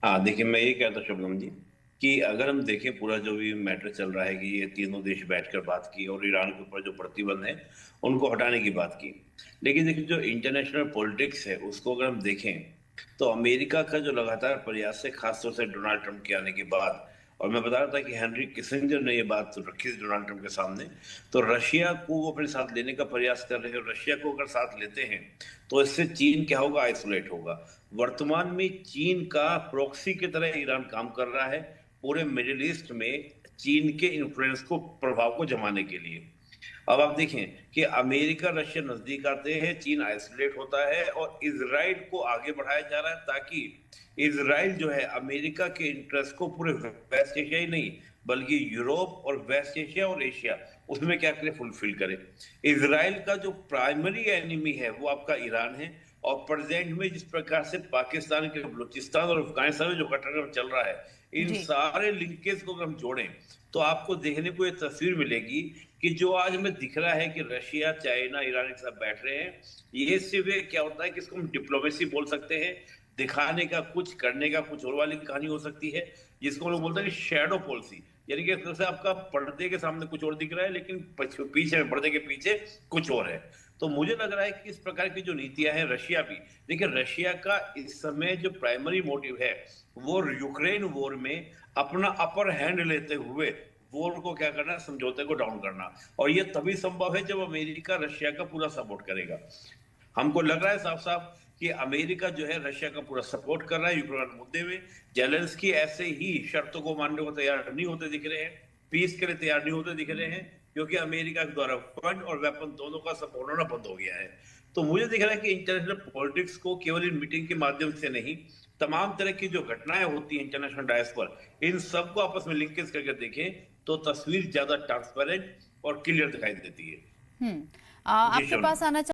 हाँ, देखिए मैं ये कहता शुभगम जी कि अगर हम देखें पूरा जो भी मैटर चल रहा है कि ये तीनों देश बैठकर बात की और ईरान के ऊपर जो प्रतिबंध है उनको हटाने की बात की। लेकिन देखिए जो इंटरनेशनल पॉलिटिक्स है उसको अगर हम देखें तो अमेरिका का जो लगातार प्रयास है, खासतौर से डोनाल्ड ट्रंप के आने के बाद, और मैं बता रहा था कि हेनरी किसिंजर ने ये बात रखी थी डोनाल्ड ट्रंप के सामने, तो रशिया को वो अपने साथ लेने का प्रयास कर रहे हैं, और रशिया को अगर साथ लेते हैं तो इससे चीन क्या होगा, आइसोलेट होगा। वर्तमान में चीन का प्रॉक्सी की तरह ईरान काम कर रहा है पूरे मिडिल ईस्ट में, चीन के इन्फ्लुएंस को, प्रभाव को जमाने के लिए। अब आप देखें कि अमेरिका रशिया नजदीक आते हैं, चीन आइसोलेट होता है, और इसराइल को आगे बढ़ाया जा रहा है ताकि इसराइल जो है अमेरिका के इंटरेस्ट को पूरे वेस्ट एशिया ही नहीं बल्कि यूरोप और वेस्ट एशिया और एशिया, उसमें क्या करे, फुलफिल करे। इसराइल का जो प्राइमरी एनिमी है वो आपका ईरान है। और प्रेजेंट में जिस प्रकार से पाकिस्तान के बलूचिस्तान और अफगानिस्तान में जो घटनाक्रम चल रहा है, इन जी। सारे लिंकेज को अगर हम जोड़ें तो आपको देखने को ये तस्वीर मिलेगी कि जो आज हमें दिख रहा है कि रशिया चाइना ईरान के साथ बैठ रहे हैं, ये सिर्फ क्या होता है कि इसको हम डिप्लोमेसी बोल सकते हैं, दिखाने का कुछ करने का कुछ और वाली कहानी हो सकती है, जिसको हम लोग बोलते हैं कि शेडो पॉलिसी। यानी कि एक तरह से आपका पर्दे के सामने कुछ और दिख रहा है लेकिन पीछे, पर्दे के पीछे कुछ और है। तो मुझे लग रहा है कि इस प्रकार की जो नीतियां हैं, रशिया भी, देखिए रशिया का इस समय जो प्राइमरी मोटिव है वो यूक्रेन वॉर में अपना अपर हैंड लेते हुए वॉर को क्या करना, समझौते को डाउन करना। और ये तभी संभव है जब अमेरिका रशिया का पूरा सपोर्ट करेगा। हमको लग रहा है साफ साफ कि अमेरिका जो है रशिया का पूरा सपोर्ट कर रहा है यूक्रेन मुद्दे में। जेलेंस्की ऐसे ही शर्तों को मानने को तैयार नहीं होते दिख रहे हैं, पीस के लिए तैयार नहीं होते दिख रहे हैं, क्योंकि अमेरिका के द्वारा फंड और वेपन दोनों का सपोर्ट होना बंद हो गया है। तो मुझे दिख रहा है कि इंटरनेशनल पॉलिटिक्स को केवल इन मीटिंग के माध्यम से नहीं, तमाम तरह की जो घटनाएं होती हैं इंटरनेशनल डायस पर, इन सबको आपस में लिंकेज करके देखें तो तस्वीर ज्यादा ट्रांसपेरेंट और क्लियर दिखाई देती है। हम्म। जी आपके शरण। पास आना